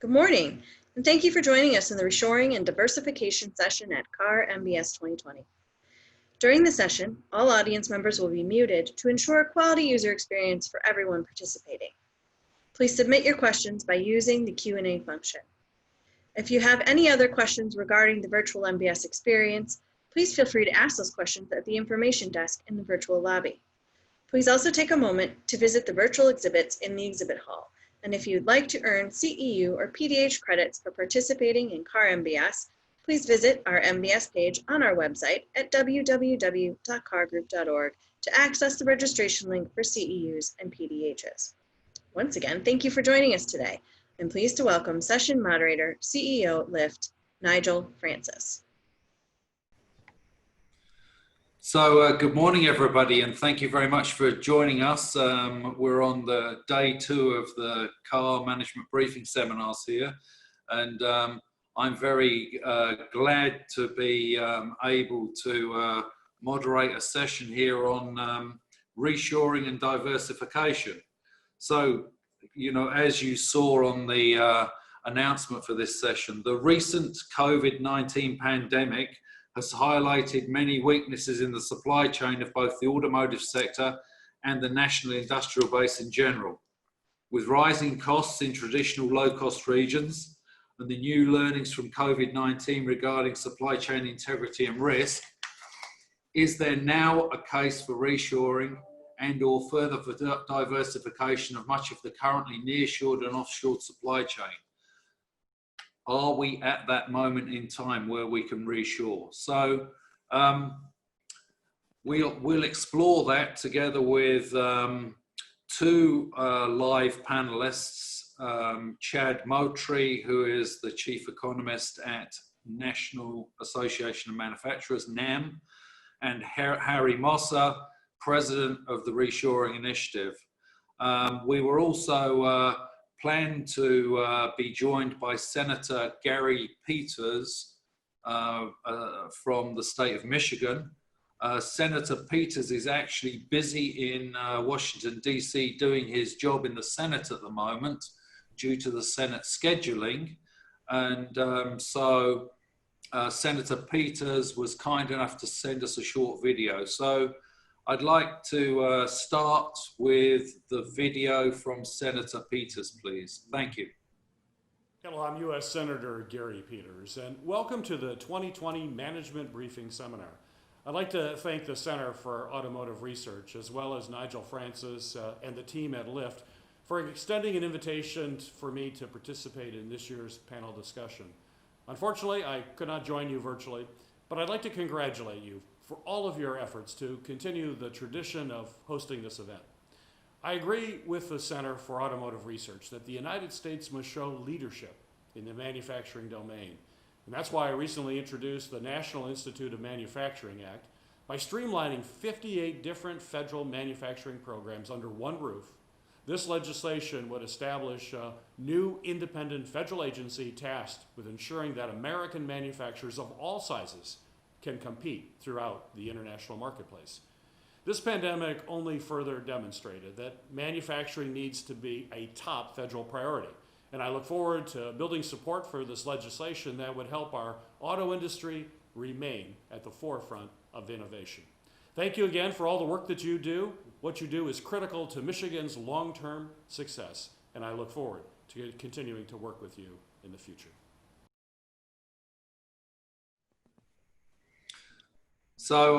Good morning, and thank you for joining us in the Reshoring and Diversification session at CAR MBS 2020. During the session, all audience members will be muted to ensure a quality user experience for everyone participating. Please submit your questions by using the Q&A function. If you have any other questions regarding the virtual MBS experience, please feel free to ask those questions at the information desk in the virtual lobby. Please also take a moment to visit the virtual exhibits in the exhibit hall. And if you'd like to earn CEU or PDH credits for participating in CAR MBS, please visit our MBS page on our website at www.cargroup.org to access the registration link for CEUs and PDHs. Once again, thank you for joining us today. I'm pleased to welcome session moderator, CEO at Lyft, Nigel Francis. So good morning, everybody, and thank you very much for joining us. We're on the day 2 of the CAR Management Briefing Seminars here, and I'm very glad to be able to moderate a session here on reshoring and diversification. So, you know, as you saw on the announcement for this session, the recent COVID-19 pandemic has highlighted many weaknesses in the supply chain of both the automotive sector and the national industrial base in general. With rising costs in traditional low-cost regions and the new learnings from COVID-19 regarding supply chain integrity and risk, is there now a case for reshoring and or further for diversification of much of the currently nearshored and offshored supply chain? Are we at that moment in time where we can reshore? So we'll explore that together with 2 live panelists, Chad Maltry, who is the Chief Economist at National Association of Manufacturers, NAM, and Harry Mossa, President of the Reshoring Initiative. We were also planned to be joined by Senator Gary Peters from the state of Michigan. Senator Peters is actually busy in Washington, D.C. doing his job in the Senate at the moment due to the Senate scheduling. And so Senator Peters was kind enough to send us a short video. So I'd like to start with the video from Senator Peters, please. Thank you. Hello, I'm U.S. Senator Gary Peters, and welcome to the 2020 Management Briefing Seminar. I'd like to thank the Center for Automotive Research, as well as Nigel Francis and the team at Lyft, for extending an invitation for me to participate in this year's panel discussion. Unfortunately, I could not join you virtually, but I'd like to congratulate you for all of your efforts to continue the tradition of hosting this event. I agree with the Center for Automotive Research that the United States must show leadership in the manufacturing domain. And that's why I recently introduced the National Institute of Manufacturing Act by streamlining 58 different federal manufacturing programs under one roof. This legislation would establish a new independent federal agency tasked with ensuring that American manufacturers of all sizes can compete throughout the international marketplace. This pandemic only further demonstrated that manufacturing needs to be a top federal priority, and I look forward to building support for this legislation that would help our auto industry remain at the forefront of innovation. Thank you again for all the work that you do. What you do is critical to Michigan's long-term success, and I look forward to continuing to work with you in the future. So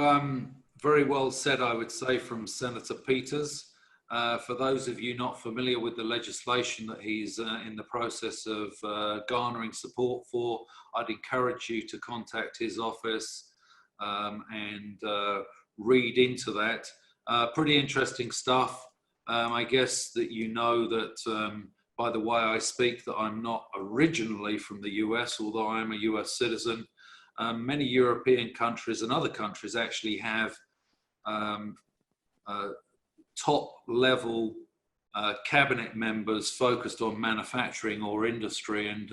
very well said, I would say, from Senator Peters. For those of you not familiar with the legislation that he's in the process of garnering support for, I'd encourage you to contact his office and read into that. Pretty interesting stuff. I guess that you know that by the way I speak that I'm not originally from the US, although I'm a US citizen. Many European countries and other countries actually have top level cabinet members focused on manufacturing or industry, and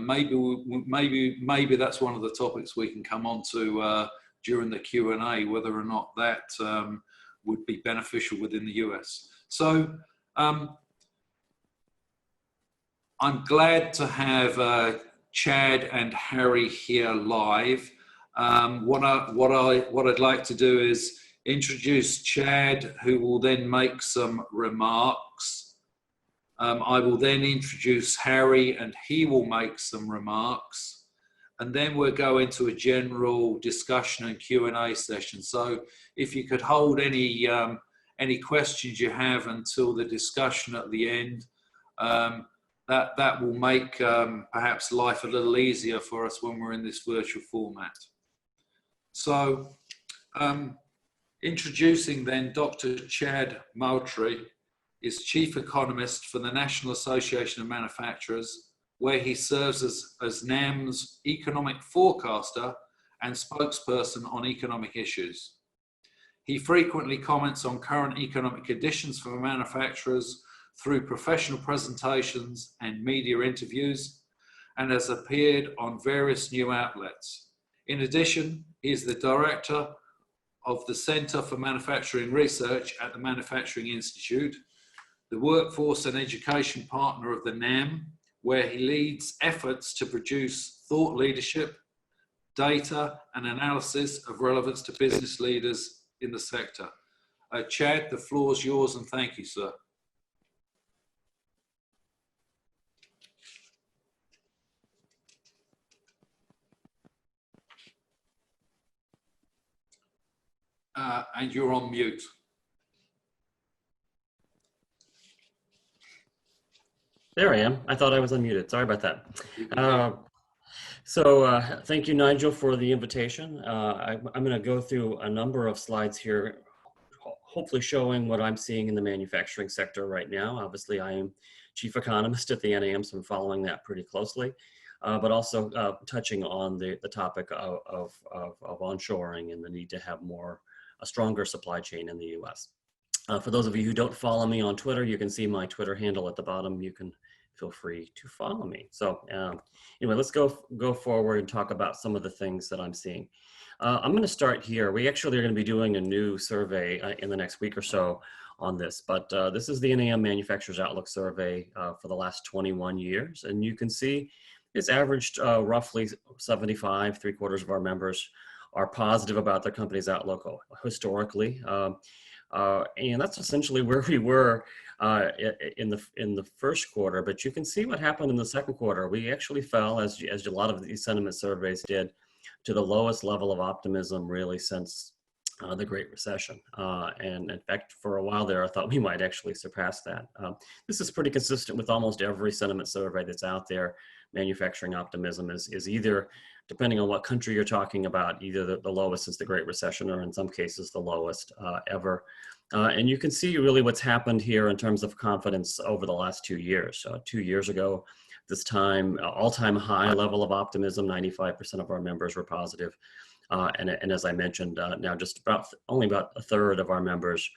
maybe that's one of the topics we can come on to during the Q&A, whether or not that would be beneficial within the US. So I'm glad to have Chad and Harry here live. What I'd like to do is introduce Chad, who will then make some remarks. I will then introduce Harry, and he will make some remarks. And then we'll go into a general discussion and Q&A session. So if you could hold any questions you have until the discussion at the end, that will make perhaps life a little easier for us when we're in this virtual format. So introducing then Dr. Chad Maltry is Chief Economist for the National Association of Manufacturers, where he serves as NAM's economic forecaster and spokesperson on economic issues. He frequently comments on current economic conditions for manufacturers through professional presentations and media interviews, and has appeared on various new outlets. In addition, he is the director of the Center for Manufacturing Research at the Manufacturing Institute, the workforce and education partner of the NAM, where he leads efforts to produce thought leadership, data, and analysis of relevance to business leaders in the sector. Chad, the floor is yours, and thank you, sir. And you're on mute. There I am. I thought I was unmuted. Sorry about that. Thank you, Nigel, for the invitation. I'm going to go through a number of slides here, hopefully showing what I'm seeing in the manufacturing sector right now. Obviously, I am Chief Economist at the NAM, so I'm following that pretty closely, but also touching on the topic of onshoring and the need to have a stronger supply chain in the U.S. For those of you who don't follow me on Twitter, you can see my Twitter handle at the bottom. You can feel free to follow me. So anyway, let's go forward and talk about some of the things that I'm seeing. I'm going to start here. We actually are going to be doing a new survey in the next week or so on this, but this is the NAM Manufacturers Outlook Survey for the last 21 years. And you can see it's averaged roughly 75, 3/4 of our members are positive about their company's outlook historically. And that's essentially where we were in the first quarter, but you can see what happened in the second quarter. We actually fell, as a lot of these sentiment surveys did, to the lowest level of optimism really since the Great Recession. And in fact, for a while there, I thought we might actually surpass that. This is pretty consistent with almost every sentiment survey that's out there. Manufacturing optimism is either, depending on what country you're talking about, either the lowest since the Great Recession, or in some cases the lowest ever. And you can see really what's happened here in terms of confidence over the last 2 years. 2 years ago, this time, all-time high level of optimism, 95% of our members were positive. And as I mentioned, now just only about a third of our members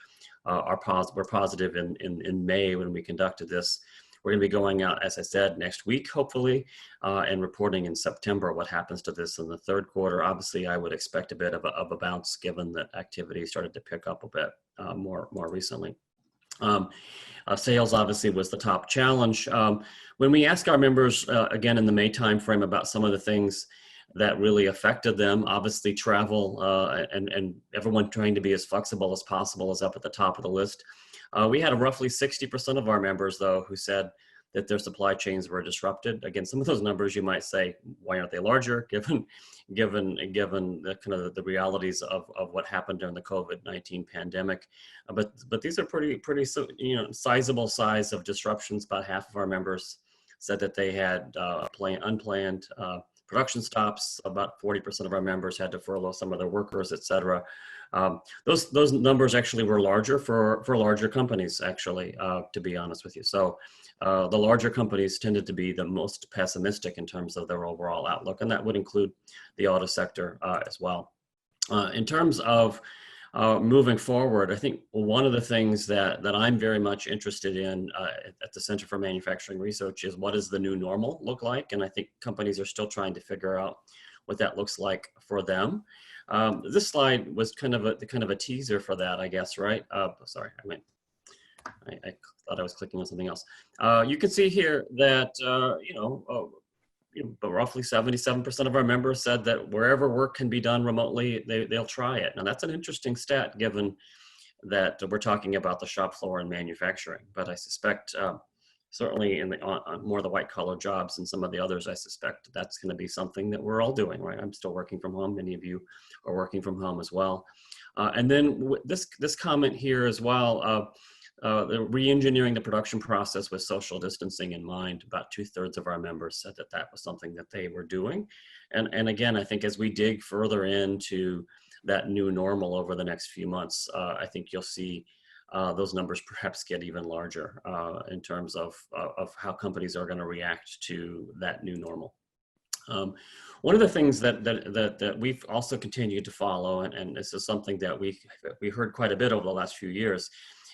were positive in May when we conducted this. We're going to be going out, as I said, next week, hopefully, and reporting in September what happens to this in the third quarter. Obviously, I would expect a bit of a bounce given that activity started to pick up a bit more recently. Sales obviously was the top challenge. When we ask our members, again, in the May timeframe about some of the things that really affected them, obviously travel and everyone trying to be as flexible as possible is up at the top of the list. We had roughly 60% of our members, though, who said that their supply chains were disrupted. Again, some of those numbers you might say, why aren't they larger, given the kind of the realities of what happened during the COVID-19 pandemic? But these are pretty sizable size of disruptions. About half of our members said that they had unplanned production stops. About 40% of our members had to furlough some of their workers, et cetera. Those numbers actually were larger for larger companies, actually, to be honest with you. So the larger companies tended to be the most pessimistic in terms of their overall outlook, and that would include the auto sector as well. In terms of moving forward, I think one of the things that I'm very much interested in at the Center for Manufacturing Research is what does the new normal look like? And I think companies are still trying to figure out what that looks like for them. This slide was kind of a teaser for that, I guess, right? Sorry, I meant I thought I was clicking on something else. You can see here that, but roughly 77% of our members said that wherever work can be done remotely, they'll try it. Now that's an interesting stat given that we're talking about the shop floor and manufacturing, but I suspect certainly on more of the white collar jobs and some of the others, I suspect that's going to be something that we're all doing, right? I'm still working from home. Many of you are working from home as well. And then this comment here as well, the re-engineering the production process with social distancing in mind. About 2/3 of our members said that that was something that they were doing. And again, I think as we dig further into that new normal over the next few months, I think you'll see those numbers perhaps get even larger in terms of how companies are going to react to that new normal. One of the things that we've also continued to follow, and this is something that we heard quite a bit over the last few years,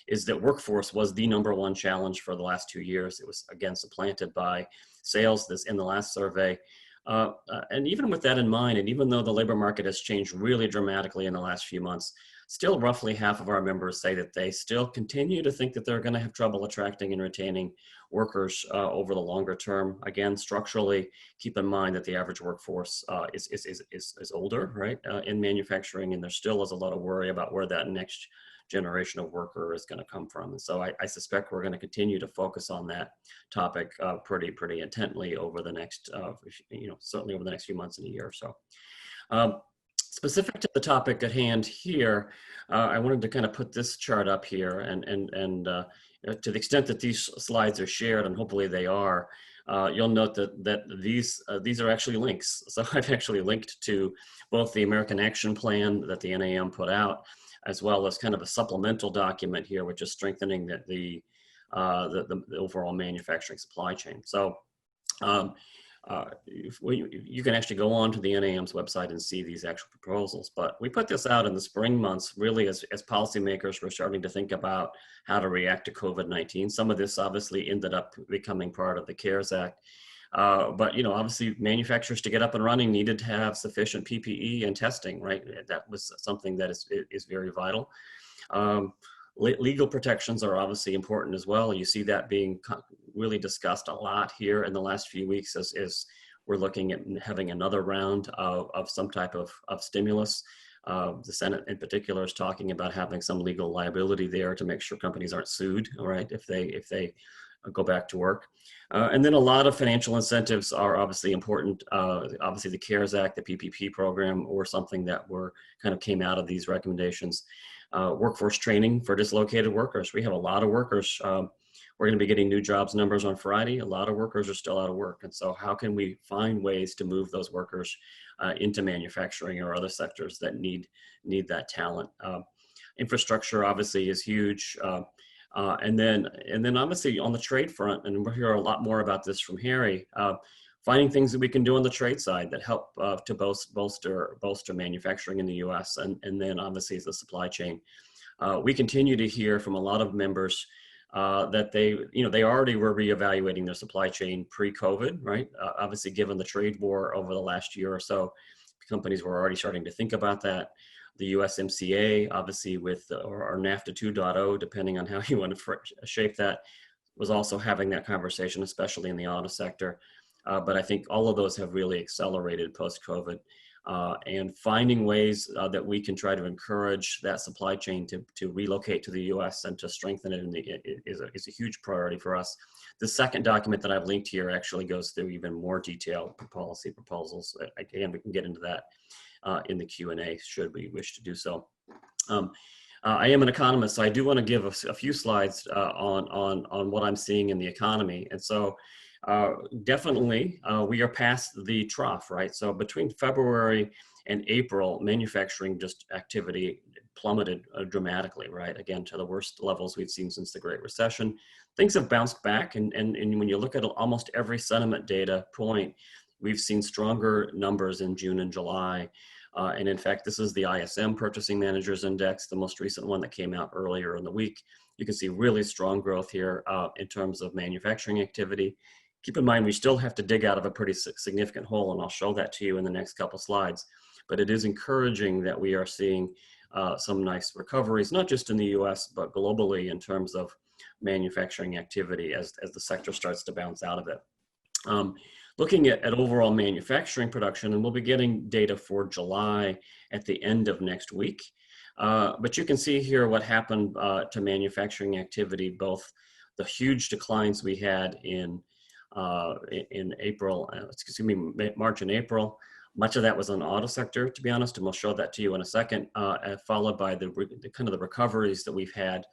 is that workforce was the #1 challenge for the last 2 years. It was again supplanted by sales this in the last survey. And even with that in mind, and even though the labor market has changed really dramatically in the last few months, still roughly half of our members say that they still continue to think that they're going to have trouble attracting and retaining workers over the longer term. Again, structurally, keep in mind that the average workforce is older, right, in manufacturing, and there still is a lot of worry about where that next generation of worker is going to come from. And so I suspect we're going to continue to focus on that topic pretty intently over the next, certainly over the next few months and a year or so. Specific to the topic at hand here, I wanted to kind of put this chart up here, and to the extent that these slides are shared, and hopefully they are, you'll note that these are actually links. So I've actually linked to both the American Action Plan that the NAM put out, as well as kind of a supplemental document here, which is strengthening the overall manufacturing supply chain. So you can actually go on to the NAM's website and see these actual proposals. But we put this out in the spring months, really as policymakers were starting to think about how to react to COVID-19. Some of this obviously ended up becoming part of the CARES Act. But obviously manufacturers to get up and running needed to have sufficient PPE and testing, right? That was something that is very vital. Legal protections are obviously important as well. You see that being really discussed a lot here in the last few weeks as we're looking at having another round of some type of stimulus. The Senate in particular is talking about having some legal liability there to make sure companies aren't sued, all right, if they go back to work. And then a lot of financial incentives are obviously important. Obviously the CARES Act, the PPP program, or something that came out of these recommendations. Workforce training for dislocated workers. We have a lot of workers. We're going to be getting new jobs numbers on Friday. A lot of workers are still out of work. And so how can we find ways to move those workers into manufacturing or other sectors that need that talent? Infrastructure obviously is huge. And then obviously on the trade front, and we'll hear a lot more about this from Harry, finding things that we can do on the trade side that help to bolster manufacturing in the U.S. and then obviously the supply chain. We continue to hear from a lot of members that they already were reevaluating their supply chain pre-COVID, right? Obviously, given the trade war over the last year or so, companies were already starting to think about that. The USMCA, obviously or NAFTA 2.0, depending on how you want to shape that, was also having that conversation, especially in the auto sector. But I think all of those have really accelerated post-COVID, and finding ways that we can try to encourage that supply chain to relocate to the U.S. and to strengthen it is a huge priority for us. The second document that I've linked here actually goes through even more detailed policy proposals. Again, we can get into that in the Q&A should we wish to do so. I am an economist, so I do want to give a few slides on what I'm seeing in the economy. And so definitely we are past the trough, right? So between February and April, manufacturing activity plummeted dramatically, right? Again, to the worst levels we've seen since the Great Recession. Things have bounced back, and when you look at almost every sentiment data point, we've seen stronger numbers in June and July. And in fact, this is the ISM Purchasing Managers Index, the most recent one that came out earlier in the week. You can see really strong growth here in terms of manufacturing activity. Keep in mind, we still have to dig out of a pretty significant hole, and I'll show that to you in the next couple slides. But it is encouraging that we are seeing some nice recoveries, not just in the US, but globally in terms of manufacturing activity as the sector starts to bounce out of it. Looking at overall manufacturing production, and we'll be getting data for July at the end of next week. But you can see here what happened to manufacturing activity, both the huge declines we had in April, March and April. Much of that was on the auto sector, to be honest, and we'll show that to you in a second, followed by the kind of the recoveries that we've had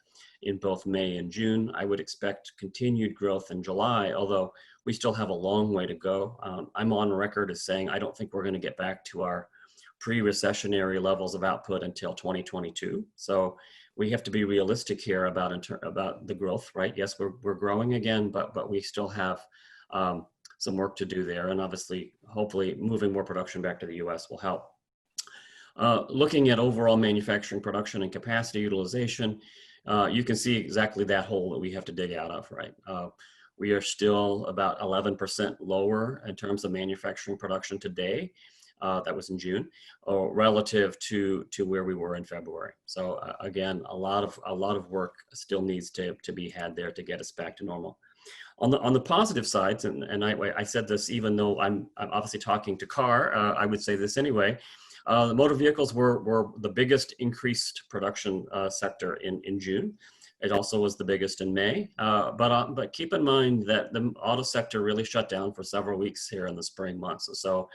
in both May and June. I would expect continued growth in July, although we still have a long way to go. I'm on record as saying I don't think we're going to get back to our pre-recessionary levels of output until 2022. So we have to be realistic here about the growth, right? Yes, we're growing again, but we still have some work to do there. And obviously, hopefully moving more production back to the US will help. Looking at overall manufacturing production and capacity utilization, you can see exactly that hole that we have to dig out of, right? We are still about 11% lower in terms of manufacturing production today. That was in June, relative to where we were in February. So again, a lot of work still needs to be had there to get us back to normal. On the positive sides, and I said this even though I'm obviously talking to car, I would say this anyway. The motor vehicles were the biggest increased production sector in June. It also was the biggest in May, but keep in mind that the auto sector really shut down for several weeks here in the spring months. So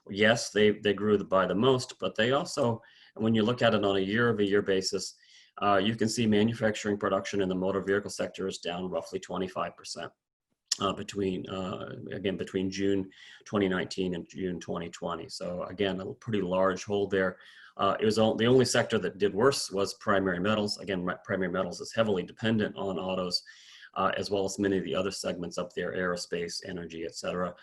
yes, they grew by the most, but they also, when you look at it on a year-over-year basis, you can see manufacturing production in the motor vehicle sector is down roughly 25% between June 2019 and June 2020. So again, a pretty large hole there. It was the only sector that did worse was primary metals. Again, primary metals is heavily dependent on autos, as well as many of the other segments up there, aerospace, energy, et cetera.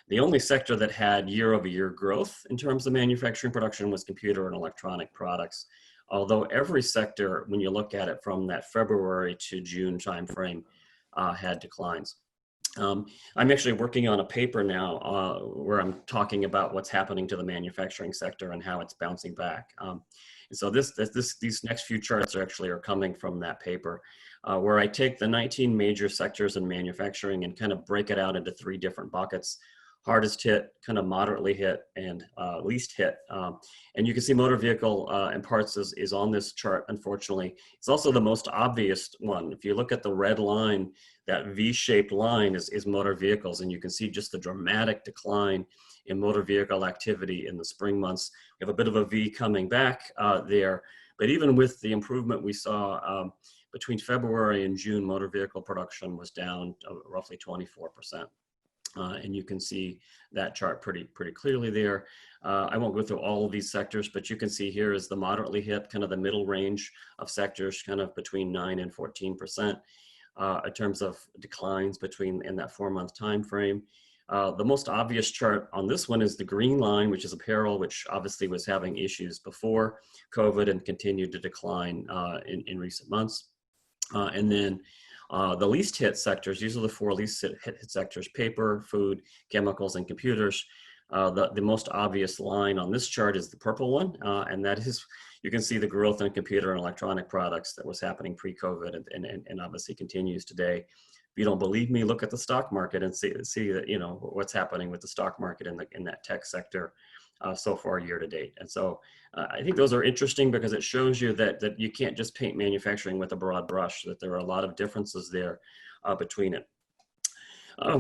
The only sector that had year-over-year growth in terms of manufacturing production was computer and electronic products. Although every sector, when you look at it from that February to June timeframe, had declines. I'm actually working on a paper now where I'm talking about what's happening to the manufacturing sector and how it's bouncing back. And so these next few charts are coming from that paper, where I take the 19 major sectors in manufacturing and kind of break it out into 3 different buckets: hardest hit, kind of moderately hit, and least hit. And you can see motor vehicle and parts is on this chart, unfortunately. It's also the most obvious one. If you look at the red line, that V-shaped line is motor vehicles, and you can see just the dramatic decline in motor vehicle activity in the spring months. We have a bit of a V coming back there, but even with the improvement we saw between February and June, motor vehicle production was down roughly 24%. And you can see that chart pretty clearly there. I won't go through all of these sectors, but you can see here is the moderately hit, kind of the middle range of sectors, kind of between 9 and 14% in terms of declines in that 4-month time frame. The most obvious chart on this one is the green line, which is apparel, which obviously was having issues before COVID and continued to decline in recent months. And then the least hit sectors, these are the 4 least hit sectors: paper, food, chemicals, and computers. The most obvious line on this chart is the purple one, and that is, you can see the growth in computer and electronic products that was happening pre-COVID and obviously continues today. If you don't believe me, look at the stock market and see that, you know, what's happening with the stock market in that tech sector so far year to date. And so I think those are interesting because it shows you that you can't just paint manufacturing with a broad brush, that there are a lot of differences there between it.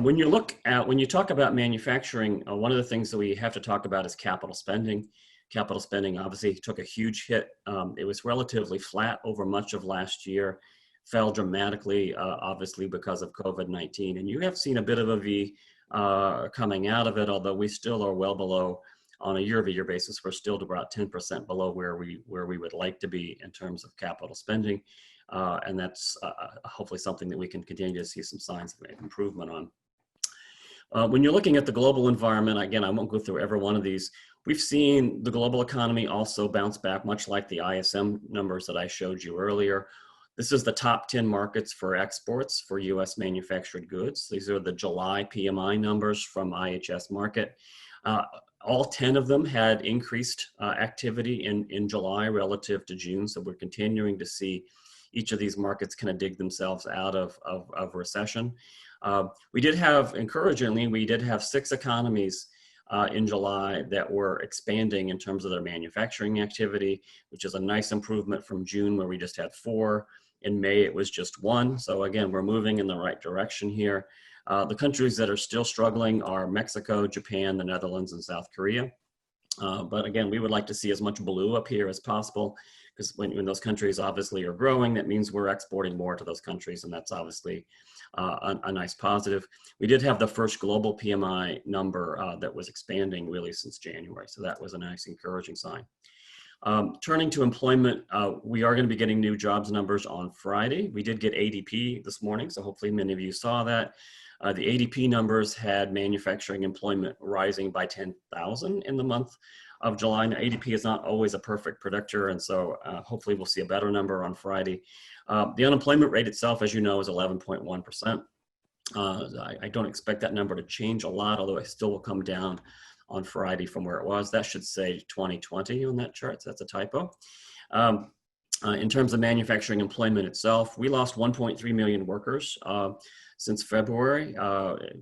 When you talk about manufacturing, one of the things that we have to talk about is capital spending. Capital spending obviously took a huge hit. It was relatively flat over much of last year, fell dramatically, obviously because of COVID-19. And you have seen a bit of a V coming out of it, although we still are well below. On a year-over-year basis, we're still about 10% below where we would like to be in terms of capital spending. And that's hopefully something that we can continue to see some signs of improvement on. When you're looking at the global environment, again, I won't go through every one of these. We've seen the global economy also bounce back, much like the ISM numbers that I showed you earlier. This is the top 10 markets for exports for US manufactured goods. These are the July PMI numbers from IHS Markit. All 10 of them had increased activity in July relative to June. So we're continuing to see each of these markets kind of dig themselves out of recession. We did have, encouragingly, we did have 6 economies in July that were expanding in terms of their manufacturing activity, which is a nice improvement from June where we just had 4. In May, it was just 1. So again, we're moving in the right direction here. The countries that are still struggling are Mexico, Japan, the Netherlands, and South Korea. But again, we would like to see as much blue up here as possible, because when those countries obviously are growing, that means we're exporting more to those countries, and that's obviously a nice positive. We did have the first global PMI number that was expanding really since January, so that was a nice encouraging sign. Turning to employment, we are going to be getting new jobs numbers on Friday. We did get ADP this morning, so hopefully many of you saw that. The ADP numbers had manufacturing employment rising by 10,000 in the month of July. Now, ADP is not always a perfect predictor, and so hopefully we'll see a better number on Friday. The unemployment rate itself, as you know, is 11.1%. I don't expect that number to change a lot, although it still will come down on Friday from where it was. That should say 2020 on that chart, so that's a typo. In terms of manufacturing employment itself, we lost 1.3 million workers since February.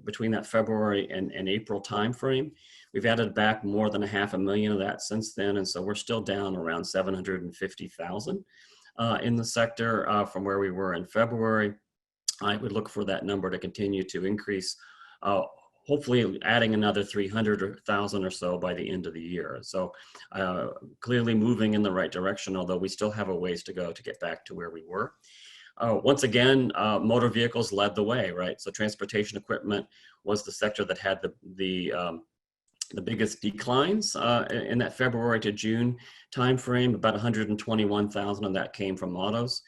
Between that February and April timeframe, we've added back more than 500,000 of that since then, and so we're still down around 750,000 in the sector from where we were in February. I would look for that number to continue to increase, hopefully adding another 300,000 or so by the end of the year. So clearly moving in the right direction, although we still have a ways to go to get back to where we were. Once again, motor vehicles led the way, right? So transportation equipment was the sector that had the biggest declines in that February to June timeframe. About 121,000 of that came from autos.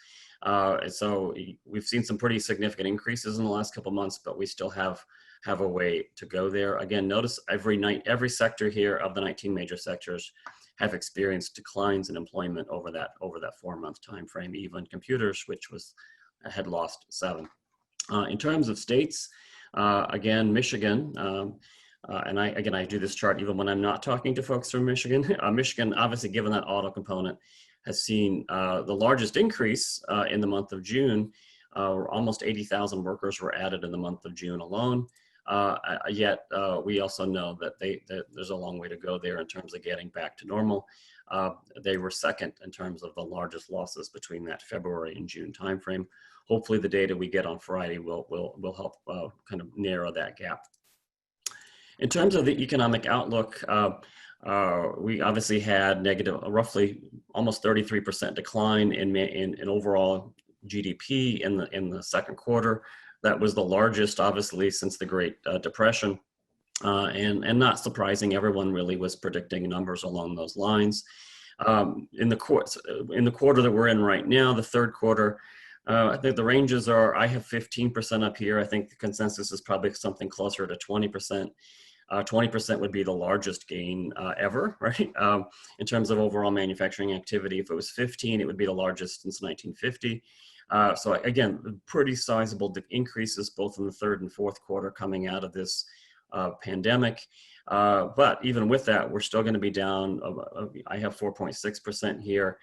So we've seen some pretty significant increases in the last couple of months, but we still have a way to go there. Again, notice every sector here of the 19 major sectors have experienced declines in employment over that 4-month time frame. Even computers, which had lost 7. In terms of states, again, Michigan, and I do this chart even when I'm not talking to folks from Michigan. Michigan, obviously, given that auto component, has seen the largest increase in the month of June. Almost 80,000 workers were added in the month of June alone. Yet we also know that there's a long way to go there in terms of getting back to normal. They were second in terms of the largest losses between that February and June timeframe. Hopefully the data we get on Friday will help kind of narrow that gap. In terms of the economic outlook, we obviously had negative, roughly almost 33% decline in overall GDP in the second quarter. That was the largest, obviously, since the Great Depression, and not surprising. Everyone really was predicting numbers along those lines. In the quarter that we're in right now, the third quarter, I think the ranges are. I have 15% up here. I think the consensus is probably something closer to 20%. 20% would be the largest gain ever, right? In terms of overall manufacturing activity. If it was 15, it would be the largest since 1950. So again, pretty sizable increases both in the third and fourth quarter coming out of this pandemic. But even with that, we're still going to be down. I have 4.6% here,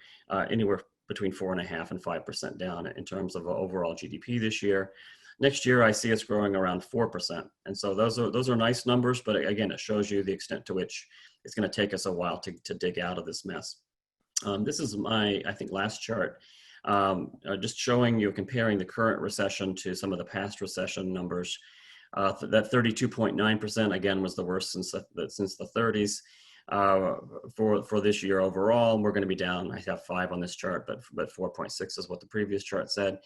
anywhere between 4.5% and 5% down in terms of overall GDP this year. Next year, I see us growing around 4%. And so those are nice numbers, but again, it shows you the extent to which it's going to take us a while to dig out of this mess. This is my, I think, last chart. Just showing you, comparing the current recession to some of the past recession numbers. That 32.9% again was the worst since the 30s. For this year overall, we're going to be down. I have 5 on this chart, but 4.6 is what the previous chart said.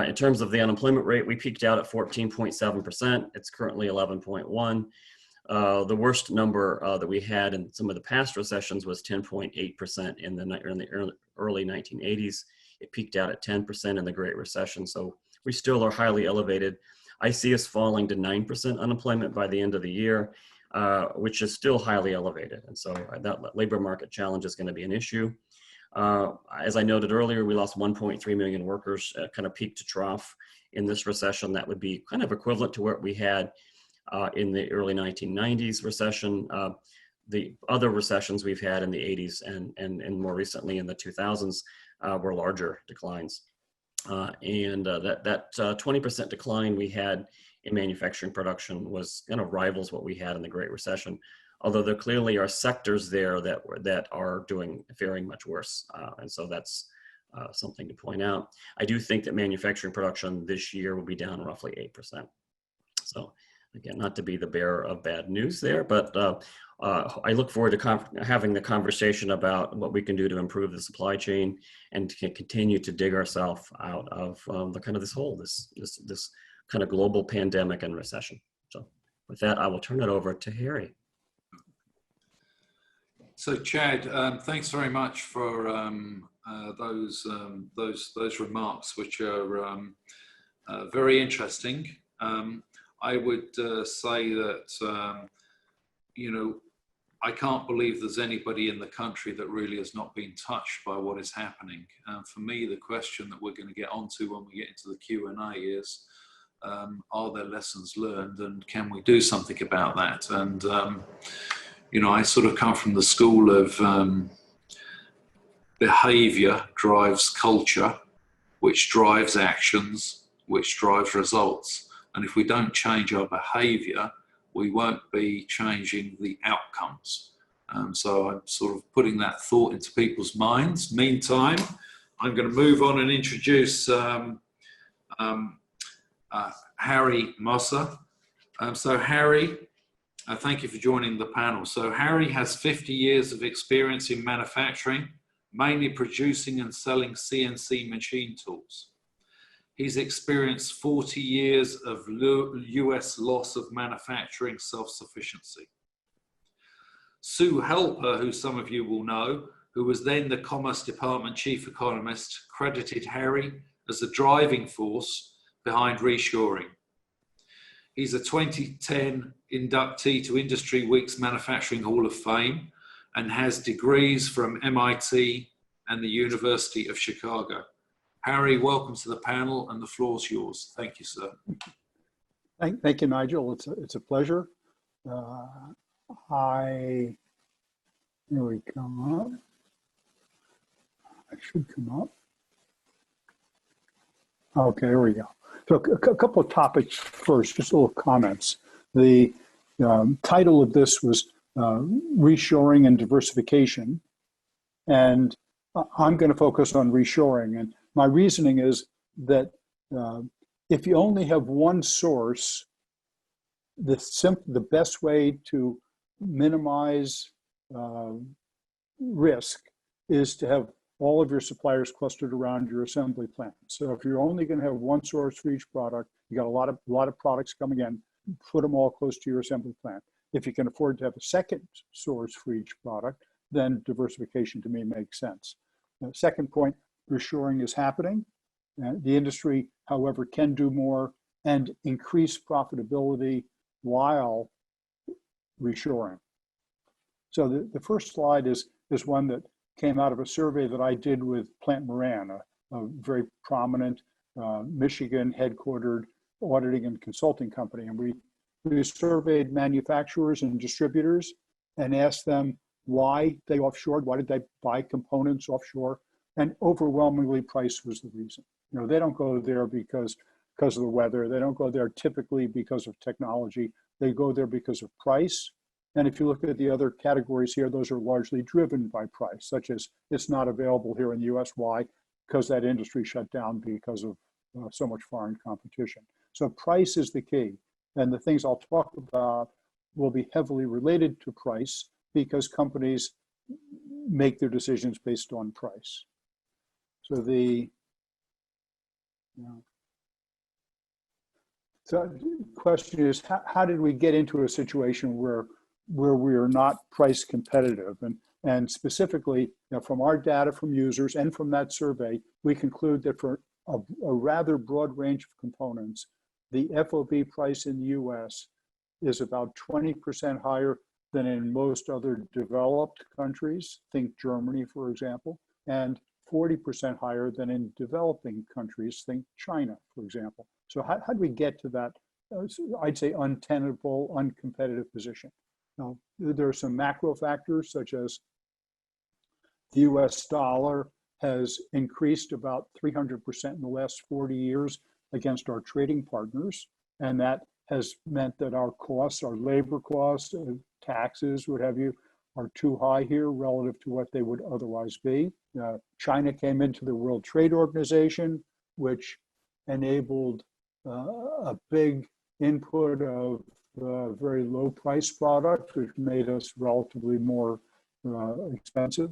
In terms of the unemployment rate, we peaked out at 14.7%. It's currently 11.1. The worst number that we had in some of the past recessions was 10.8% in the early 1980s. It peaked out at 10% in the Great Recession. So we still are highly elevated. I see us falling to 9% unemployment by the end of the year, which is still highly elevated. And so that labor market challenge is going to be an issue. As I noted earlier, we lost 1.3 million workers, kind of peak to trough in this recession. That would be kind of equivalent to what we had in the early 1990s recession. The other recessions we've had in the 80s and more recently in the 2000s were larger declines. That 20% decline we had in manufacturing production was kind of rivals what we had in the Great Recession. Although there clearly are sectors there that are faring much worse, and so that's something to point out. I do think that manufacturing production this year will be down roughly 8%. So again, not to be the bearer of bad news there, but I look forward to having the conversation about what we can do to improve the supply chain and to continue to dig ourselves out of the kind of this hole, this kind of global pandemic and recession. So with that, I will turn it over to Harry. So Chad, thanks very much for those remarks, which are very interesting. I would say that you know, I can't believe there's anybody in the country that really has not been touched by what is happening. For me, the question that we're going to get onto when we get into the Q&A is, are there lessons learned, and can we do something about that? And you know, I sort of come from the school of behavior drives culture, which drives actions, which drives results. And if we don't change our behavior, we won't be changing the outcomes. So I'm sort of putting that thought into people's minds. Meantime, I'm going to move on and introduce Harry Mossa. So Harry, thank you for joining the panel. So Harry has 50 years of experience in manufacturing, mainly producing and selling CNC machine tools. He's experienced 40 years of US loss of manufacturing self-sufficiency. Sue Helper, who some of you will know, who was then the Commerce Department chief economist, credited Harry as the driving force behind reshoring. He's a 2010 inductee to Industry Week's Manufacturing Hall of Fame and has degrees from MIT and the University of Chicago. Harry, welcome to the panel, and the floor's yours. Thank you, sir. Thank you, Nigel. It's a pleasure. Here we come up. I should come up. Okay, here we go. So a couple of topics first, just little comments. The title of this was Reshoring and Diversification, and I'm going to focus on reshoring. And my reasoning is that if you only have one source, the best way to minimize risk is to have all of your suppliers clustered around your assembly plant. So if you're only going to have one source for each product, you got a lot of products coming in, put them all close to your assembly plant. If you can afford to have a second source for each product, then diversification to me makes sense. Second point, reshoring is happening. The industry, however, can do more and increase profitability while reshoring. So the first slide is one that came out of a survey that I did with Plant Moran, a very prominent Michigan headquartered auditing and consulting company. And we surveyed manufacturers and distributors and asked them why they offshored, why did they buy components offshore? And overwhelmingly price was the reason. You know, they don't go there because of the weather. They don't go there typically because of technology. They go there because of price. And if you look at the other categories here, those are largely driven by price, such as it's not available here in the US. Why? Because that industry shut down because of so much foreign competition. So price is the key. And the things I'll talk about will be heavily related to price because companies make their decisions based on price. So the question is, how did we get into a situation where we are not price competitive? And specifically, you know, from our data from users and from that survey, we conclude that for a rather broad range of components, the FOB price in the US is about 20% higher than in most other developed countries, think Germany, for example, and 40% higher than in developing countries, think China, for example. So how do we get to that, I'd say, untenable, uncompetitive position? Now, there are some macro factors such as the US dollar has increased about 300% in the last 40 years against our trading partners. And that has meant that our costs, our labor costs, taxes, what have you, are too high here relative to what they would otherwise be. China came into the World Trade Organization, which enabled a big input of very low price product, which made us relatively more expensive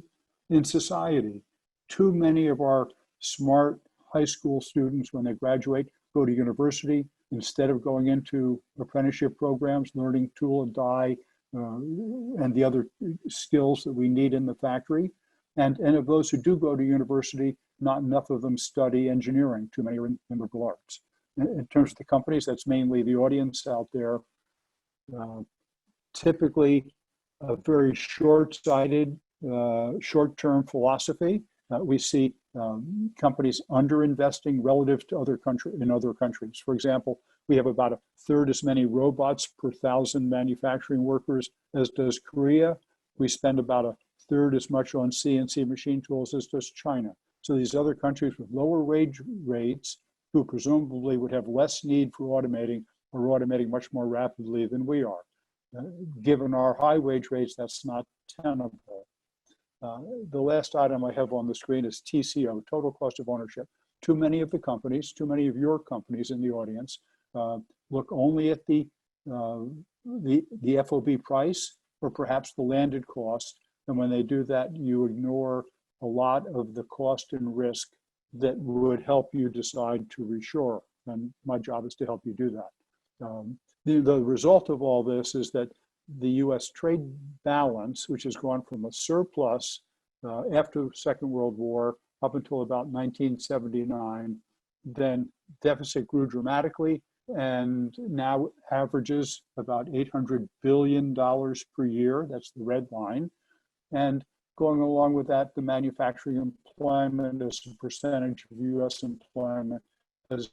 in society. Too many of our smart high school students, when they graduate, go to university instead of going into apprenticeship programs, learning tool and die, and the other skills that we need in the factory. And of those who do go to university, not enough of them study engineering. Too many are in liberal arts. In terms of the companies, that's mainly the audience out there. Typically, a very short-sighted, short-term philosophy. We see companies underinvesting relative to other countries. For example, we have about a third as many robots per 1,000 manufacturing workers as does Korea. We spend about a third as much on CNC machine tools as does China. So these other countries with lower wage rates, who presumably would have less need for automating, are automating much more rapidly than we are. Given our high wage rates, that's not tenable. The last item I have on the screen is TCO, total cost of ownership. Too many of the companies, too many of your companies in the audience, look only at the FOB price or perhaps the landed cost. And when they do that, you ignore a lot of the cost and risk that would help you decide to reshore. And my job is to help you do that. The result of all this is that the US trade balance, which has gone from a surplus after the Second World War up until about 1979, then deficit grew dramatically and now averages about $800 billion per year. That's the red line. And going along with that, the manufacturing employment as a percentage of US employment has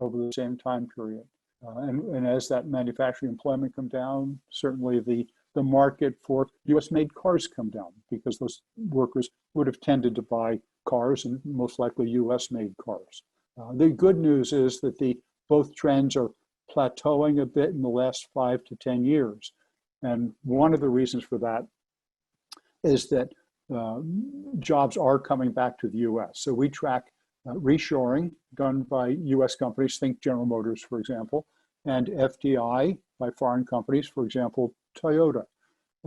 over the same time period. And as that manufacturing employment come down, certainly the market for US-made cars come down because those workers would have tended to buy cars and most likely US-made cars. The good news is that both trends are plateauing a bit in the last 5 to 10 years. And one of the reasons for that is that jobs are coming back to the US. So we track reshoring done by US companies, think General Motors, for example, and FDI by foreign companies, for example, Toyota.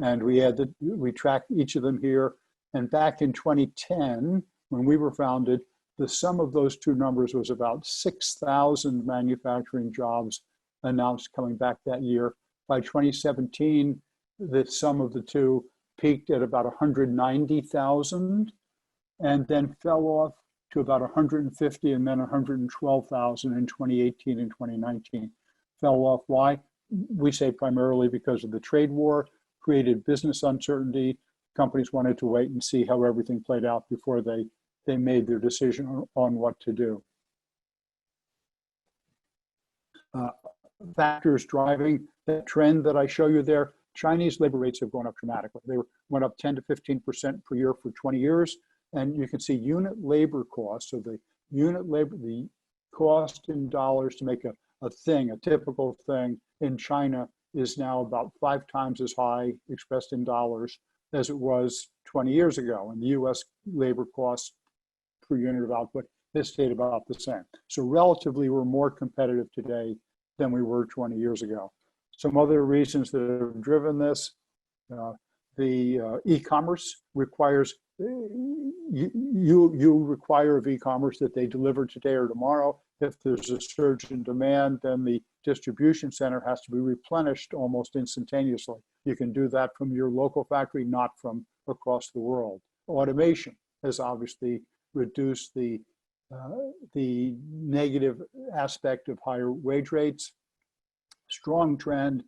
And we track each of them here. And back in 2010, when we were founded, the sum of those two numbers was about 6,000 manufacturing jobs announced coming back that year. By 2017, the sum of the two peaked at about 190,000 and then fell off to about 150 and then 112,000 in 2018 and 2019. Fell off. Why? We say primarily because of the trade war, created business uncertainty. Companies wanted to wait and see how everything played out before they made their decision on what to do. Factors driving that trend that I show you there, Chinese labor rates have gone up dramatically. They went up 10 to 15% per year for 20 years. And you can see unit labor costs, so the cost in dollars to make a typical thing in China is now about 5 times as high expressed in dollars as it was 20 years ago. And the US labor costs per unit of output has stayed about the same. So relatively, we're more competitive today than we were 20 years ago. Some other reasons that have driven this, the e-commerce requires, you require of e-commerce that they deliver today or tomorrow. If there's a surge in demand, then the distribution center has to be replenished almost instantaneously. You can do that from your local factory, not from across the world. Automation has obviously reduced the negative aspect of higher wage rates. Strong trend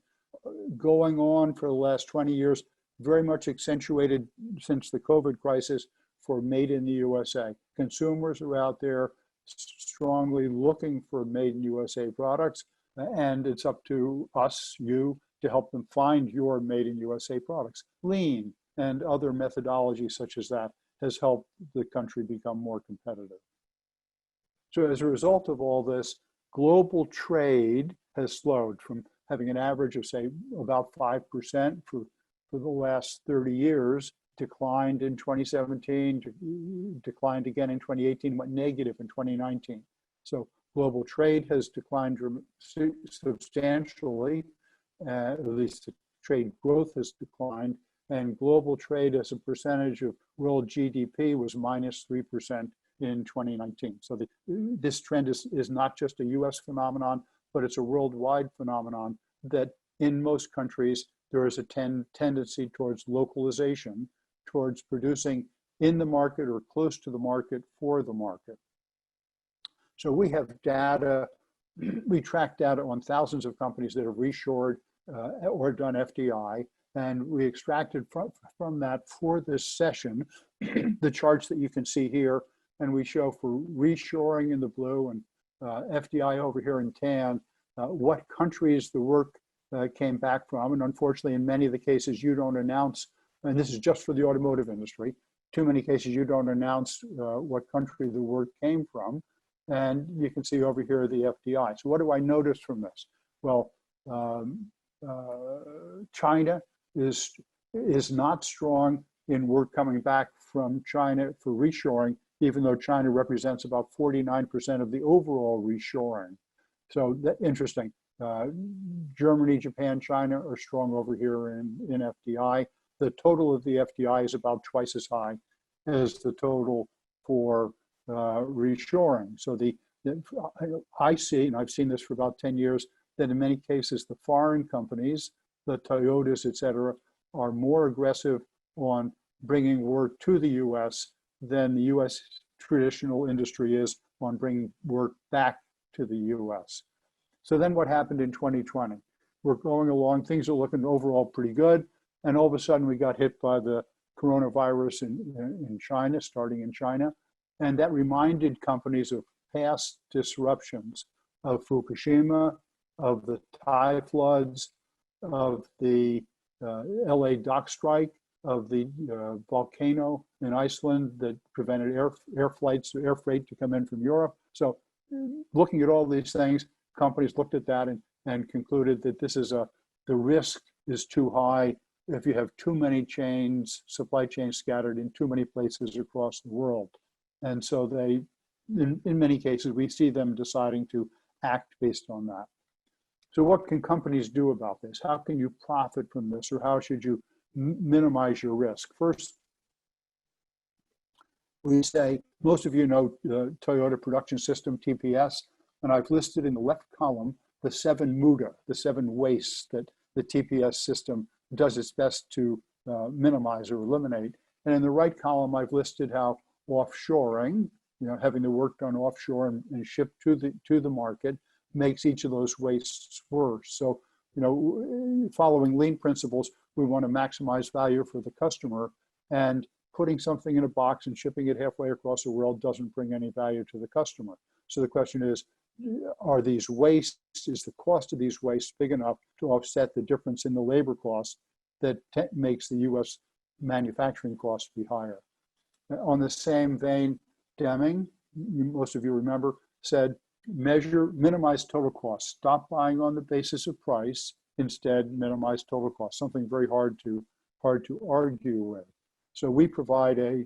going on for the last 20 years, very much accentuated since the COVID crisis for made in the USA. Consumers are out there strongly looking for made in USA products, and it's up to us, you, to help them find your made in USA products. Lean and other methodologies such as that has helped the country become more competitive. So as a result of all this, global trade has slowed from having an average of, say, about 5% for the last 30 years, declined in 2017, declined again in 2018, went negative in 2019. So global trade has declined substantially, at least the trade growth has declined, and global trade as a percentage of world GDP was -3% in 2019. So this trend is not just a US phenomenon, but it's a worldwide phenomenon that in most countries, there is a tendency towards localization, towards producing in the market or close to the market for the market. So we have data, we track data on thousands of companies that have reshored or done FDI, and we extracted from that for this session, the charts that you can see here, and we show for reshoring in the blue and FDI over here in tan, what countries the work came back from. And unfortunately, in many of the cases, you don't announce, and this is just for the automotive industry, too many cases you don't announce what country the work came from. And you can see over here the FDI. So what do I notice from this? Well, China is not strong in work coming back from China for reshoring, even though China represents about 49% of the overall reshoring. So that's interesting. Germany, Japan, China are strong over here in FDI. The total of the FDI is about twice as high as the total for reshoring. So I see, and I've seen this for about 10 years, that in many cases, the foreign companies, the Toyotas, et cetera, are more aggressive on bringing work to the US than the US traditional industry is on bringing work back to the US. So then what happened in 2020? We're going along, things are looking overall pretty good. And all of a sudden we got hit by the coronavirus in China, starting in China. And that reminded companies of past disruptions of Fukushima, of the Thai floods, of the LA dock strike, of the volcano in Iceland that prevented air freight to come in from Europe. So looking at all these things, companies looked at that and concluded that this is the risk is too high if you have too many chains, supply chains scattered in too many places across the world. And so they, in many cases, we see them deciding to act based on that. So what can companies do about this? How can you profit from this, or how should you minimize your risk? First, we say, most of you know the Toyota Production System, TPS, and I've listed in the left column the 7 muda, the 7 wastes that the TPS system does its best to minimize or eliminate. And in the right column, I've listed how offshoring, having the work done offshore and shipped to the market, makes each of those wastes worse. So, following lean principles, we want to maximize value for the customer, and putting something in a box and shipping it halfway across the world doesn't bring any value to the customer. So the question is, are these wastes, is the cost of these wastes big enough to offset the difference in the labor cost that makes the US manufacturing costs be higher? On the same vein, Deming, most of you remember, said, minimize total cost. Stop buying on the basis of price. Instead, minimize total cost. Something very hard to argue with. So we provide a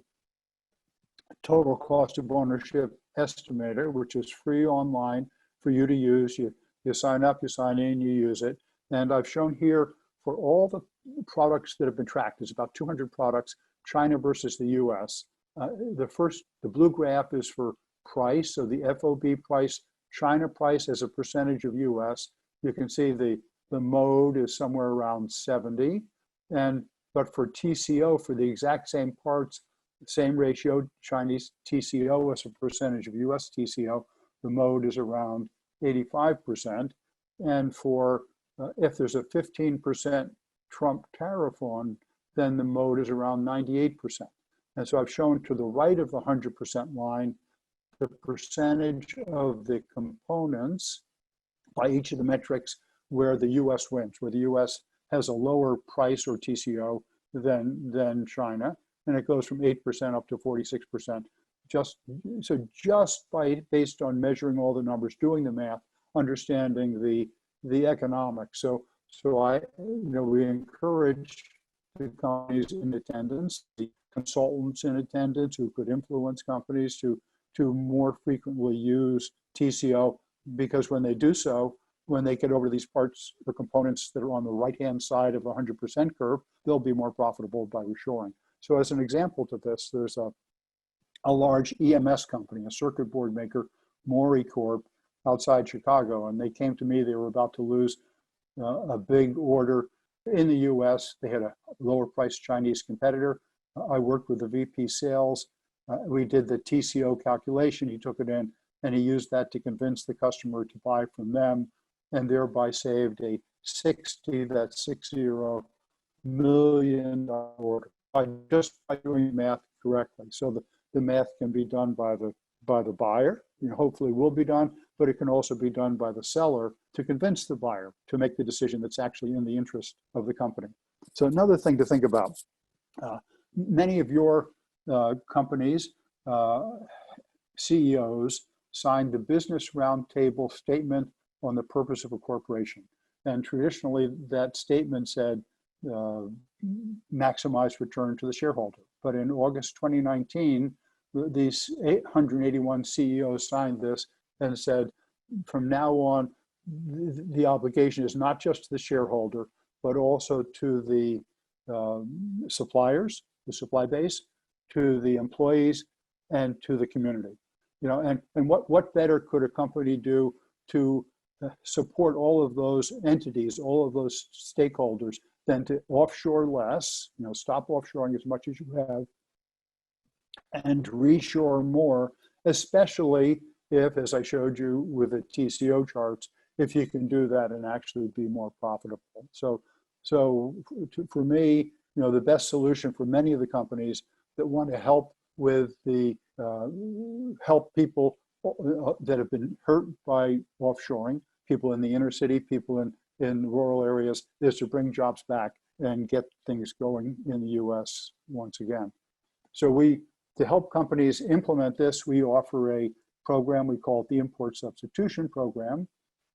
total cost of ownership estimator, which is free online for you to use. You sign up, you sign in, you use it. And I've shown here for all the products that have been tracked, there's about 200 products, China versus the US. The blue graph is for price, so the FOB price, China price as a percentage of US. You can see the mode is somewhere around 70. But for TCO, for the exact same parts, same ratio, Chinese TCO as a percentage of US TCO, the mode is around 85%. And for, if there's a 15% Trump tariff on, then the mode is around 98%. And so I've shown to the right of the 100% line, the percentage of the components by each of the metrics where the US wins, where the US has a lower price or TCO than China. and it goes from 8% up to 46%. Just based on measuring all the numbers, doing the math, understanding the economics. So we encourage the companies in attendance, the consultants in attendance who could influence companies to more frequently use TCO, because when they do so, when they get over these parts or components that are on the right-hand side of the 100% curve, they'll be more profitable by reshoring. So as an example to this, there's a large EMS company, a circuit board maker, Mori Corp, outside Chicago, and they came to me. They were about to lose a big order in the US. They had a lower priced Chinese competitor. I worked with the VP sales. We did the TCO calculation. He took it in and he used that to convince the customer to buy from them, and thereby saved a $60 million order just by doing math correctly. So the math can be done by the buyer, hopefully will be done, but it can also be done by the seller to convince the buyer to make the decision that's actually in the interest of the company. So another thing to think about, many of your companies, CEOs, signed the Business Roundtable statement on the purpose of a corporation. And traditionally that statement said, maximize return to the shareholder. But in August 2019, these 881 CEOs signed this and said, from now on, the obligation is not just to the shareholder, but also to the suppliers, the supply base, to the employees, and to the community. And what better could a company do to support all of those entities, all of those stakeholders, than to offshore less, stop offshoring as much as you have, and reshore more, especially if, as I showed you with the TCO charts, if you can do that and actually be more profitable. So for me, the best solution for many of the companies that want to help with the help people that have been hurt by offshoring, people in the inner city, people in rural areas, is to bring jobs back and get things going in the US once again. So to help companies implement this, we offer a program, we call it the Import Substitution Program.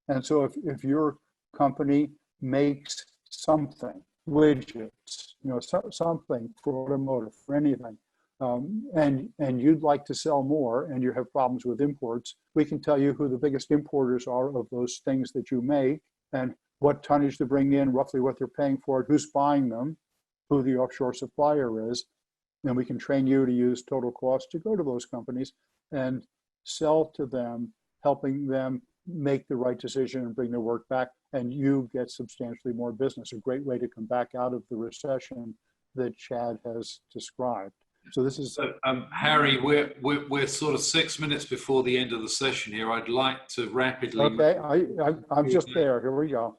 And so if your company makes something, widgets, something for automotive, for anything, and you'd like to sell more and you have problems with imports, we can tell you who the biggest importers are of those things that you make and what tonnage to bring in, roughly what they're paying for it, who's buying them, who the offshore supplier is. And we can train you to use total cost to go to those companies and sell to them, helping them make the right decision and bring their work back, and you get substantially more business. A great way to come back out of the recession that Chad has described. So this is Harry. We're sort of 6 minutes before the end of the session here. I'd like to rapidly. Okay, I'm just there. Here we go.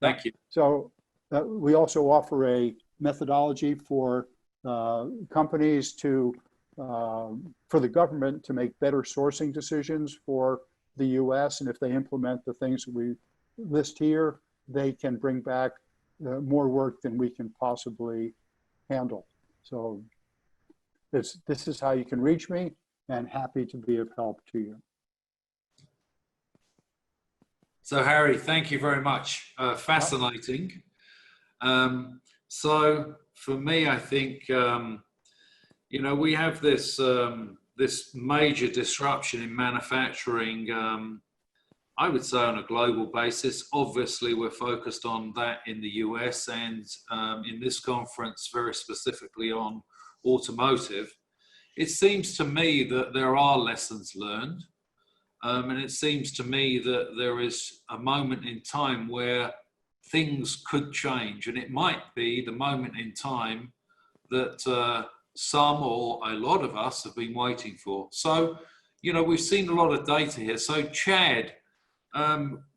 Thank you. So we also offer a methodology for companies for the government to make better sourcing decisions for the US, and if they implement the things that we list here, they can bring back more work than we can possibly handle. So this is how you can reach me, and happy to be of help to you. So Harry, thank you very much. Fascinating. So for me, I think, we have this this major disruption in manufacturing, I would say on a global basis. Obviously, we're focused on that in the US and in this conference, very specifically on automotive. It seems to me that there are lessons learned. And it seems to me that there is a moment in time where things could change, and it might be the moment in time that some or a lot of us have been waiting for. So, we've seen a lot of data here. So Chad,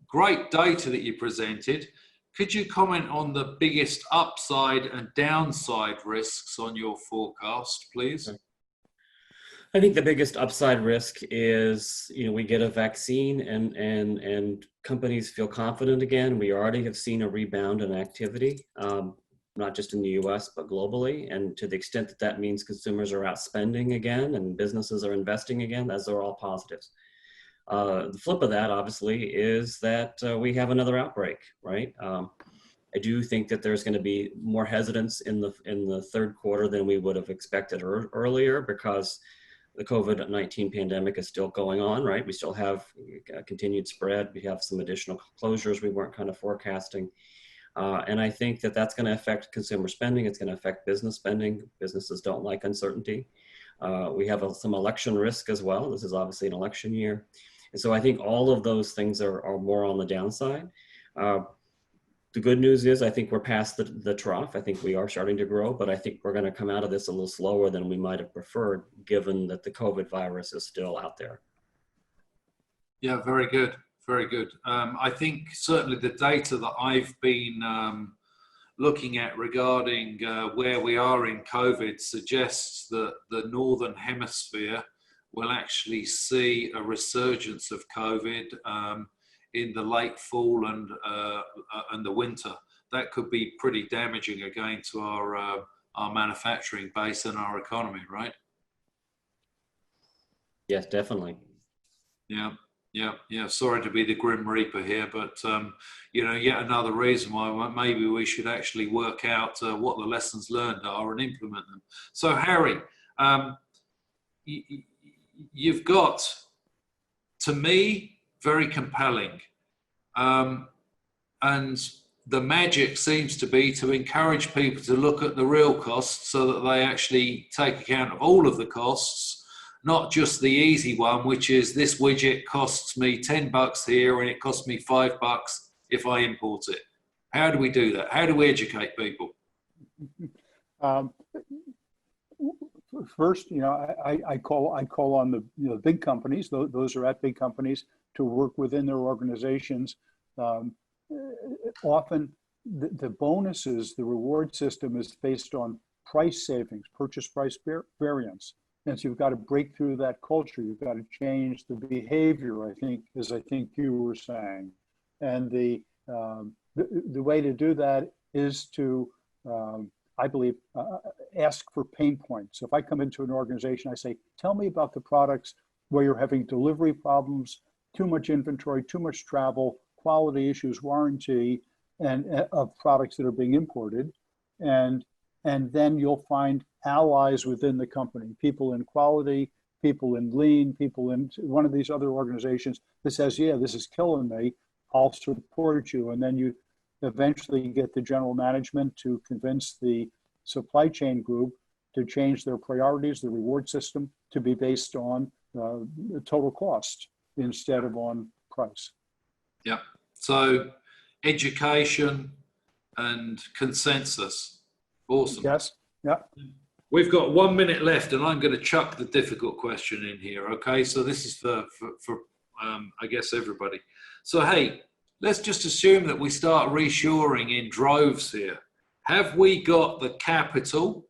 great data that you presented. Could you comment on the biggest upside and downside risks on your forecast, please? I think the biggest upside risk is, we get a vaccine and companies feel confident again. We already have seen a rebound in activity. not just in the US, but globally. And to the extent that that means consumers are out spending again and businesses are investing again, those are all positives. The flip of that, obviously, is that we have another outbreak, right? I do think that there's going to be more hesitance in the third quarter than we would have expected earlier, because the COVID-19 pandemic is still going on, right? We still have a continued spread. We have some additional closures we weren't kind of forecasting. And I think that that's going to affect consumer spending. It's going to affect business spending. Businesses don't like uncertainty. We have some election risk as well. This is obviously an election year. And so I think all of those things are more on the downside. The good news is I think we're past the trough. I think we are starting to grow, but I think we're going to come out of this a little slower than we might have preferred, given that the COVID virus is still out there. Yeah, very good. Very good. I think certainly the data that I've been looking at regarding where we are in COVID suggests that the Northern Hemisphere will actually see a resurgence of COVID in the late fall and the winter. That could be pretty damaging again to our manufacturing base and our economy, right? Yes, definitely. Yeah. Sorry to be the Grim Reaper here, but you know, yet another reason why maybe we should actually work out what the lessons learned are and implement them. So, Harry, you've got, to me, very compelling, and the magic seems to be to encourage people to look at the real costs so that they actually take account of all of the costs, not just the easy one, which is this widget costs me $10 here and it costs me $5 if I import it. How do we do that? How do we educate people? First, you know, I call on the big companies. Those are at big companies to work within their organizations. Often, the bonuses, the reward system is based on price savings, purchase price variance. And so you've got to break through that culture. You've got to change the behavior, I think you were saying. And the way to do that is to, I believe, ask for pain points. So if I come into an organization, I say, tell me about the products where you're having delivery problems, too much inventory, too much travel, quality issues, warranty, and of products that are being imported. And then you'll find allies within the company, people in quality, people in lean, people in one of these other organizations that says, yeah, this is killing me, I'll support you. And then you eventually get the general management to convince the supply chain group to change their priorities, the reward system, to be based on the total cost instead of on price. Yeah. So education and consensus. Awesome. Yes. Yeah. We've got 1 minute left, and I'm going to chuck the difficult question in here. Okay, so this is for I guess everybody. So hey, let's just assume that we start reshoring in droves here. Have we got the capital,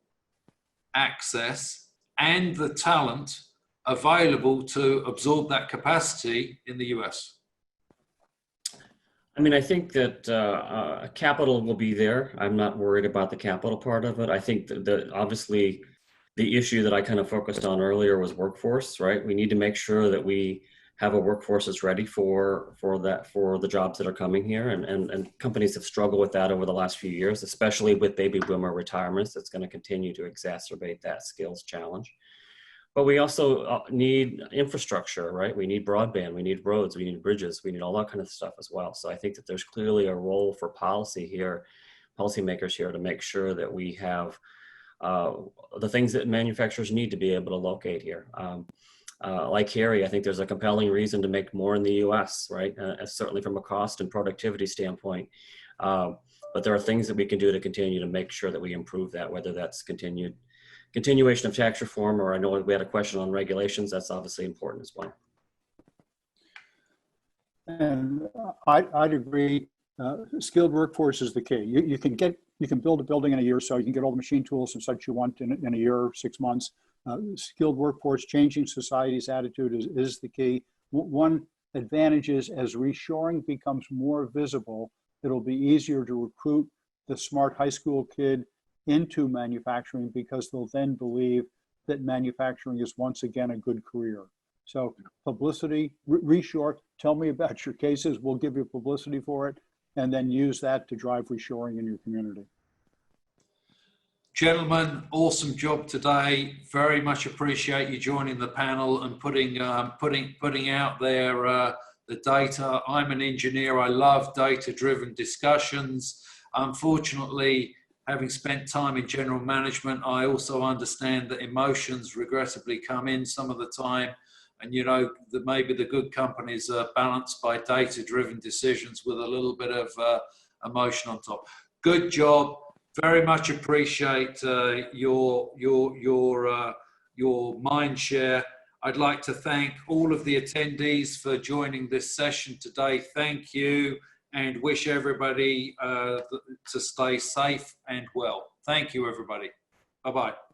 access, and the talent available to absorb that capacity in the US? I mean, I think that capital will be there. I'm not worried about the capital part of it. I think that obviously the issue that I kind of focused on earlier was workforce, right? We need to make sure that we have a workforce that's ready for the jobs that are coming here. And companies have struggled with that over the last few years, especially with baby boomer retirements. That's going to continue to exacerbate that skills challenge. But we also need infrastructure, right? We need broadband, we need roads, we need bridges, we need all that kind of stuff as well. So I think that there's clearly a role for policymakers here to make sure that we have the things that manufacturers need to be able to locate here. Like Harry, I think there's a compelling reason to make more in the US, right? Certainly from a cost and productivity standpoint. But there are things that we can do to continue to make sure that we improve that, whether that's continuation of tax reform, or I know we had a question on regulations. That's obviously important as well. And I'd agree. Skilled workforce is the key. You can build a building in a year or so. You can get all the machine tools and such you want in a year or 6 months. Skilled workforce, changing society's attitude is the key. One advantage is as reshoring becomes more visible, it'll be easier to recruit the smart high school kid into manufacturing, because they'll then believe that manufacturing is once again a good career. So publicity, reshore, tell me about your cases. We'll give you publicity for it, and then use that to drive reshoring in your community. Gentlemen, awesome job today. Very much appreciate you joining the panel and putting out there the data. I'm an engineer. I love data-driven discussions. Unfortunately, having spent time in general management, I also understand that emotions regrettably come in some of the time. And you know, that maybe the good companies are balanced by data-driven decisions with a little bit of emotion on top. Good job. Very much appreciate your mind share. I'd like to thank all of the attendees for joining this session today. Thank you, and wish everybody to stay safe and well. Thank you, everybody. Bye-bye.